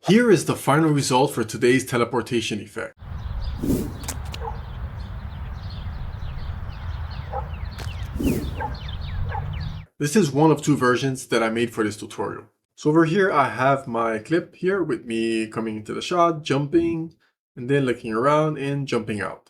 Here is the final result for today's teleportation effect. This is one of two versions that I made for this tutorial. So over here, I have my clip here with me coming into the shot, jumping, and then looking around and jumping out.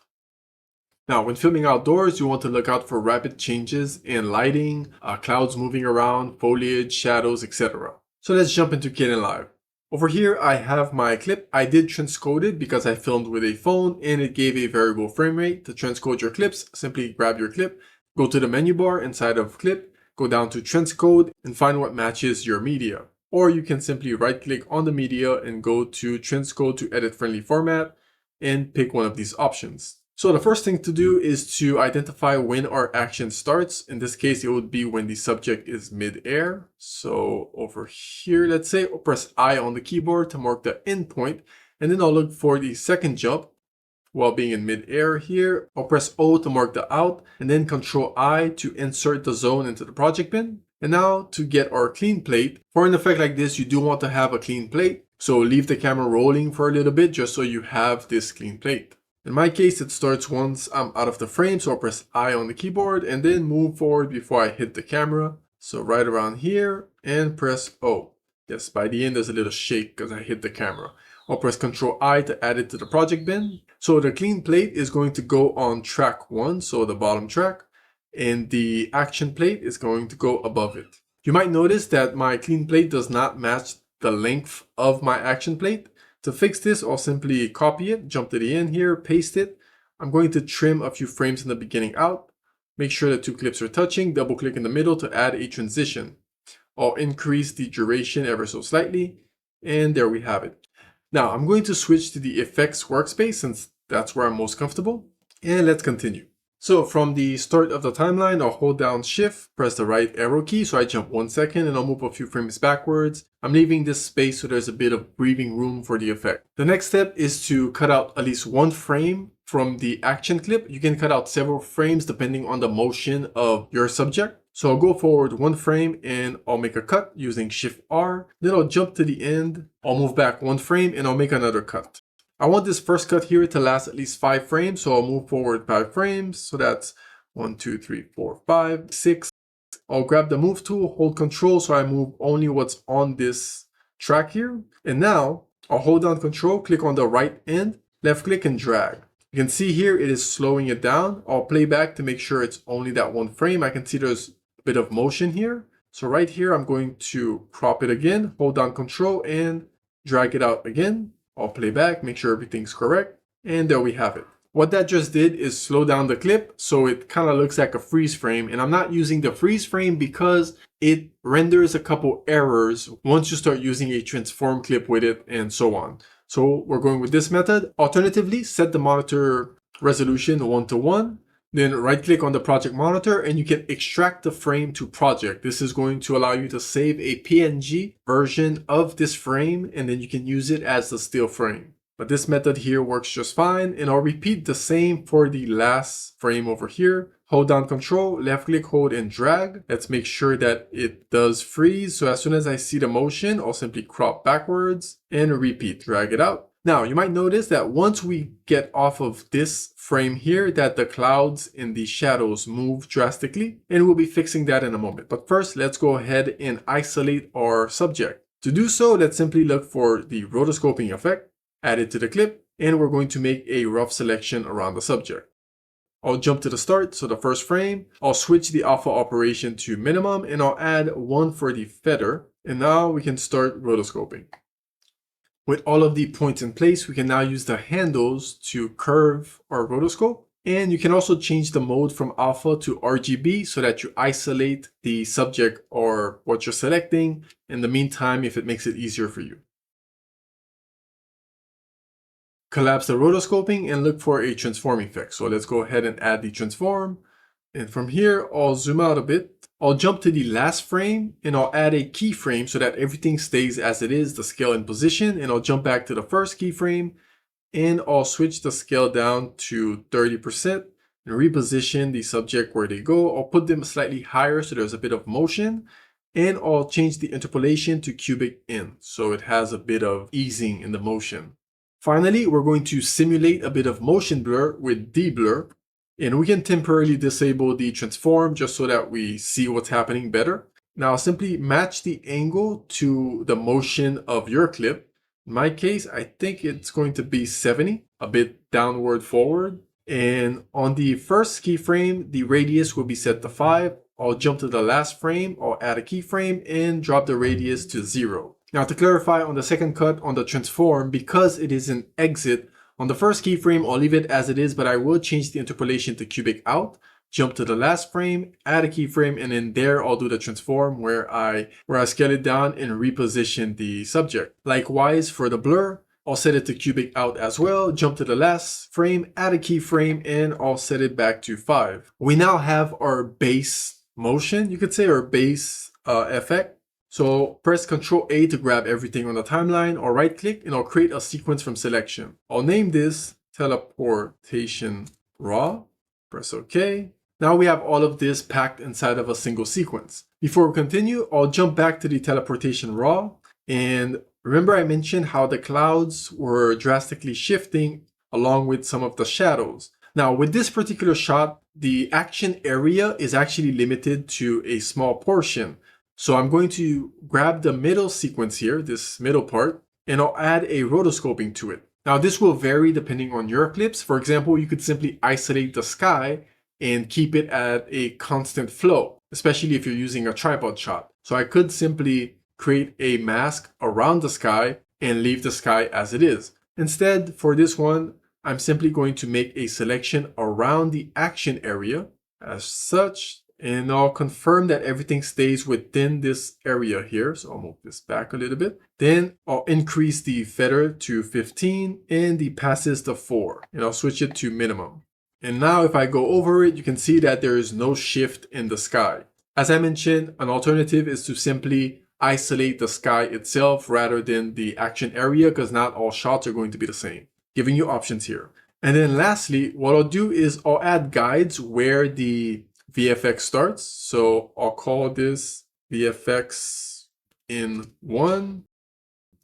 Now, when filming outdoors, you want to look out for rapid changes in lighting, clouds moving around, foliage, shadows, etc. So let's jump into Kdenlive. Over here, I have my clip. I did transcode it because I filmed with a phone and it gave a variable frame rate. To transcode your clips, simply grab your clip, go to the menu bar inside of clip, go down to transcode and find what matches your media. Or you can simply right click on the media and go to transcode to edit friendly format and pick one of these options. So the first thing to do is to identify when our action starts. In this case, it would be when the subject is mid-air. So over here, let's say, I'll press I on the keyboard to mark the end point, and then I'll look for the second jump while being in mid-air here. I'll press O to mark the out, and then Control I to insert the zone into the project bin. And now to get our clean plate. For an effect like this, you do want to have a clean plate. So leave the camera rolling for a little bit just so you have this clean plate. In my case, it starts once I'm out of the frame, so I'll press I on the keyboard and then move forward before I hit the camera. So right around here and press O. Yes, by the end there's a little shake because I hit the camera. I'll press Control I to add it to the project bin. So the clean plate is going to go on track 1, so the bottom track, and the action plate is going to go above it. You might notice that my clean plate does not match the length of my action plate. To fix this, I'll simply copy it, jump to the end here, paste it. I'm going to trim a few frames in the beginning out. Make sure the two clips are touching, double click in the middle to add a transition. I'll increase the duration ever so slightly, and there we have it. Now I'm going to switch to the effects workspace since that's where I'm most comfortable, and let's continue. So from the start of the timeline, I'll hold down Shift, press the right arrow key, so I jump 1 second and I'll move a few frames backwards. I'm leaving this space so there's a bit of breathing room for the effect. The next step is to cut out at least one frame from the action clip. You can cut out several frames depending on the motion of your subject. So I'll go forward 1 frame and I'll make a cut using Shift R. Then I'll jump to the end. I'll move back 1 frame and I'll make another cut. I want this first cut here to last at least 5 frames, so I'll move forward 5 frames. So that's 1, 2, 3, 4, 5, 6. I'll grab the move tool, hold Control, so I move only what's on this track here. And now I'll hold down Control, click on the right end, left click and drag. You can see here it is slowing it down. I'll play back to make sure it's only that 1 frame. I can see there's a bit of motion here. So right here, I'm going to crop it again, hold down Control and drag it out again. I'll play back, make sure everything's correct, and there we have it. What that just did is slow down the clip so it kind of looks like a freeze frame, and I'm not using the freeze frame because it renders a couple errors once you start using a transform clip with it and so on. So we're going with this method. Alternatively, set the monitor resolution 1:1, then right click on the project monitor and you can extract the frame to project. This is going to allow you to save a PNG version of this frame and then you can use it as the still frame. But this method here works just fine, and I'll repeat the same for the last frame over here. Hold down Control, left click, hold and drag. Let's make sure that it does freeze. So as soon as I see the motion, I'll simply crop backwards and repeat, drag it out. Now you might notice that once we get off of this frame here, that the clouds and the shadows move drastically, and we'll be fixing that in a moment. But first, let's go ahead and isolate our subject. To do so, let's simply look for the rotoscoping effect, add it to the clip, and we're going to make a rough selection around the subject. I'll jump to the start, so the first frame. I'll switch the alpha operation to minimum, and I'll add 1 for the feather, and now we can start rotoscoping. With all of the points in place, we can now use the handles to curve our rotoscope. And you can also change the mode from alpha to RGB so that you isolate the subject or what you're selecting in the meantime if it makes it easier for you. Collapse the rotoscoping and look for a transform effect. So let's go ahead and add the transform. And from here, I'll zoom out a bit. I'll jump to the last frame and I'll add a keyframe so that everything stays as it is, the scale and position. And I'll jump back to the first keyframe and I'll switch the scale down to 30% and reposition the subject where they go. I'll put them slightly higher so there's a bit of motion. And I'll change the interpolation to cubic in, so it has a bit of easing in the motion. Finally, we're going to simulate a bit of motion blur with deblur, and we can temporarily disable the transform just so that we see what's happening better. Now simply match the angle to the motion of your clip. In my case, I think it's going to be 70, a bit downward forward. And on the first keyframe, the radius will be set to 5. I'll jump to the last frame, I'll add a keyframe and drop the radius to 0. Now to clarify on the second cut on the transform, because it is an exit, on the first keyframe I'll leave it as it is, but I will change the interpolation to cubic out, jump to the last frame, add a keyframe, and then there I'll do the transform where I scale it down and reposition the subject. Likewise for the blur, I'll set it to cubic out as well, jump to the last frame, add a keyframe, and I'll set it back to 5. We now have our base motion, you could say, or base effect. So press Ctrl A to grab everything on the timeline, or right click and I'll create a sequence from selection. I'll name this Teleportation Raw, press OK. Now we have all of this packed inside of a single sequence. Before we continue, I'll jump back to the Teleportation Raw, and remember I mentioned how the clouds were drastically shifting along with some of the shadows. Now with this particular shot, the action area is actually limited to a small portion. So I'm going to grab the middle sequence here, this middle part, and I'll add a rotoscoping to it. Now this will vary depending on your clips. For example, you could simply isolate the sky and keep it at a constant flow, especially if you're using a tripod shot. So I could simply create a mask around the sky and leave the sky as it is. Instead, for this one, I'm simply going to make a selection around the action area as such, and I'll confirm that everything stays within this area here. So I'll move this back a little bit. Then I'll increase the feather to 15 and the passes to 4, and I'll switch it to minimum. And now if I go over it, you can see that there is no shift in the sky. As I mentioned, an alternative is to simply isolate the sky itself rather than the action area, because not all shots are going to be the same, giving you options here. And then lastly, what I'll do is I'll add guides where the VFX starts. So I'll call this VFX in 1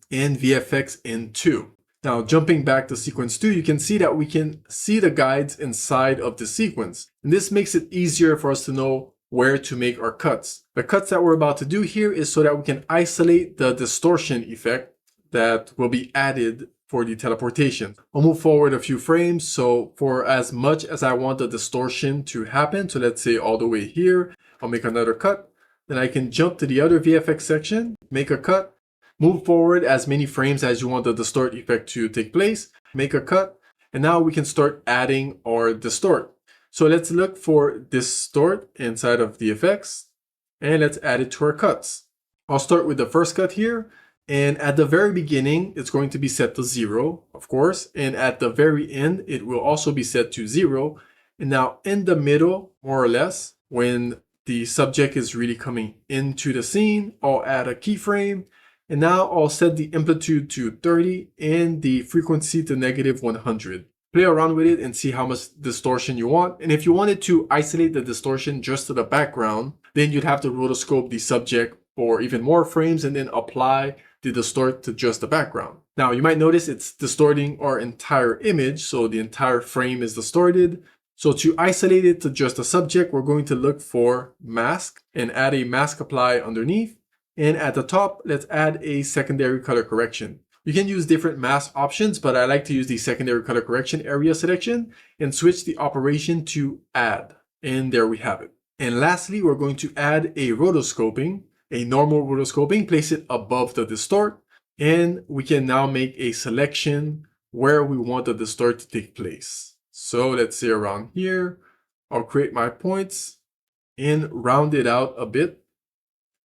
and VFX in 2. Now jumping back to sequence 2, you can see that we can see the guides inside of the sequence. And this makes it easier for us to know where to make our cuts. The cuts that we're about to do here is so that we can isolate the distortion effect that will be added for the teleportation. I'll move forward a few frames. So for as much as I want the distortion to happen, so let's say all the way here, I'll make another cut. Then I can jump to the other VFX section, make a cut, move forward as many frames as you want the distort effect to take place, make a cut, and now we can start adding our distort. So let's look for distort inside of VFX, and let's add it to our cuts. I'll start with the first cut here. And at the very beginning, it's going to be set to 0, of course. And at the very end, it will also be set to 0. And now in the middle, more or less, when the subject is really coming into the scene, I'll add a keyframe. And now I'll set the amplitude to 30 and the frequency to -100. Play around with it and see how much distortion you want. And if you wanted to isolate the distortion just to the background, then you'd have to rotoscope the subject for even more frames and then apply the distort to just the background. Now you might notice it's distorting our entire image, so the entire frame is distorted. So to isolate it to just the subject, we're going to look for mask and add a mask apply underneath. And at the top, let's add a secondary color correction. You can use different mask options, but I like to use the secondary color correction area selection and switch the operation to add. And there we have it. And lastly, we're going to add a rotoscoping. A normal rotoscoping, place it above the distort, and we can now make a selection where we want the distort to take place. So let's say around here, I'll create my points and round it out a bit.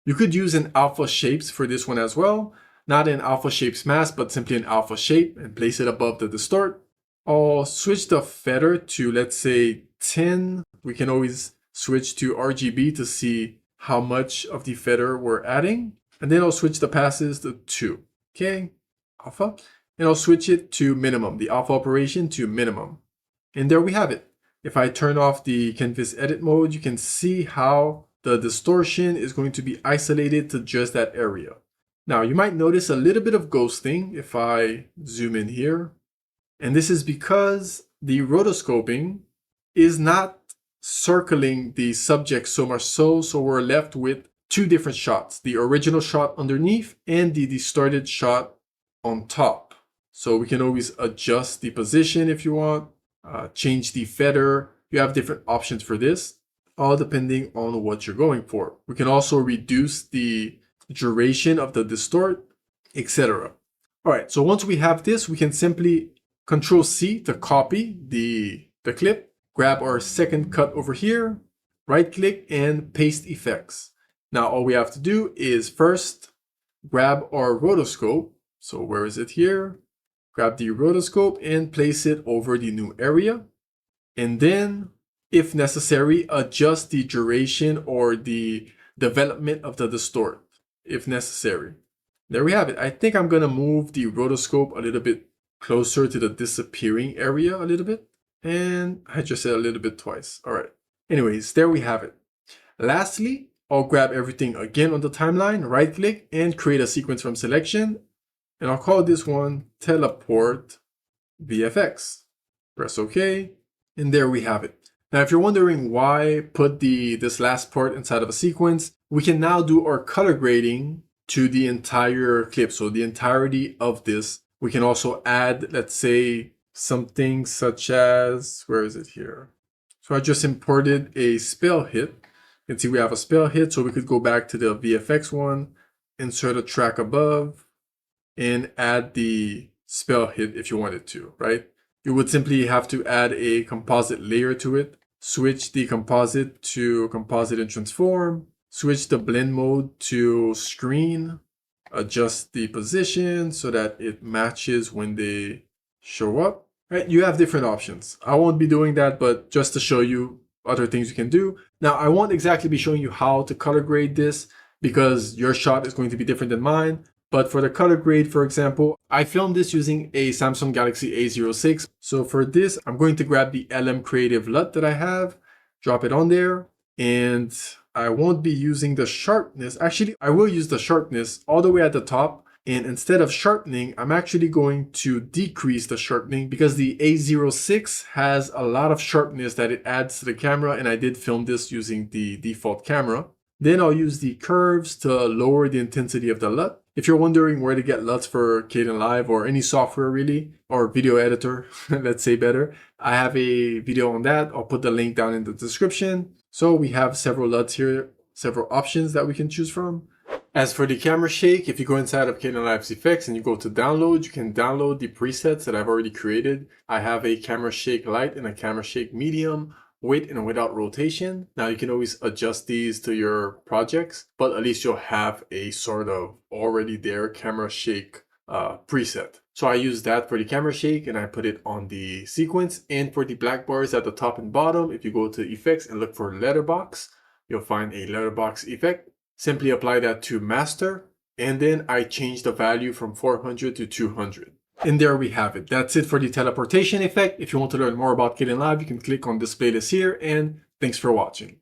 You could use an alpha shapes for this one as well, not an alpha shapes mask, but simply an alpha shape, and place it above the distort. I'll switch the feather to, let's say 10. We can always switch to RGB to see how much of the feather we're adding. And then I'll switch the passes to 2. Okay, alpha. And I'll switch it to minimum, the alpha operation to minimum. And there we have it. If I turn off the canvas edit mode, you can see how the distortion is going to be isolated to just that area. Now you might notice a little bit of ghosting if I zoom in here. And this is because the rotoscoping is not circling the subject so much so we're left with two different shots, the original shot underneath and the distorted shot on top. So we can always adjust the position if you want, change the feather. You have different options for this, all depending on what you're going for. We can also reduce the duration of the distort, etc. All right, so once we have this, we can simply Control C to copy the clip, grab our second cut over here, right click and paste effects. Now all we have to do is first grab our rotoscope. So where is it here? Grab the rotoscope and place it over the new area. And then, if necessary, adjust the duration or the development of the distort, if necessary. There we have it. I think I'm gonna move the rotoscope a little bit closer to the disappearing area a little bit. And I just said a little bit twice. All right. Anyways, there we have it. Lastly, I'll grab everything again on the timeline, right click and create a sequence from selection. And I'll call this one Teleport VFX. Press OK. And there we have it. Now, if you're wondering why put this last part inside of a sequence, we can now do our color grading to the entire clip. So the entirety of this. We can also add, let's say, something such as, where is it here? So I just imported a spell hit. You can see we have a spell hit, so we could go back to the VFX one, insert a track above, and add the spell hit if you wanted to, right? You would simply have to add a composite layer to it, switch the composite to composite and transform, switch the blend mode to screen, adjust the position so that it matches when they show up. Right? You have different options. I won't be doing that, but just to show you other things you can do. Now, I won't exactly be showing you how to color grade this because your shot is going to be different than mine. But for the color grade, for example, I filmed this using a Samsung Galaxy A06. So for this, I'm going to grab the LM Creative LUT that I have, drop it on there, and I won't be using the sharpness. Actually, I will use the sharpness all the way at the top. And instead of sharpening, I'm actually going to decrease the sharpening because the A06 has a lot of sharpness that it adds to the camera. And I did film this using the default camera. Then I'll use the curves to lower the intensity of the LUT. If you're wondering where to get LUTs for Kdenlive or any software really, or video editor, let's say better, I have a video on that. I'll put the link down in the description. So we have several LUTs here, several options that we can choose from. As for the camera shake, if you go inside of Kdenlive's effects and you go to download, you can download the presets that I've already created. I have a camera shake light and a camera shake medium, with and without rotation. Now you can always adjust these to your projects, but at least you'll have a sort of already there camera shake preset. So I use that for the camera shake and I put it on the sequence. And for the black bars at the top and bottom, if you go to effects and look for letterbox, you'll find a letterbox effect. Simply apply that to master. And then I change the value from 400 to 200. And there we have it. That's it for the teleportation effect. If you want to learn more about Kdenlive, you can click on this playlist here, and thanks for watching.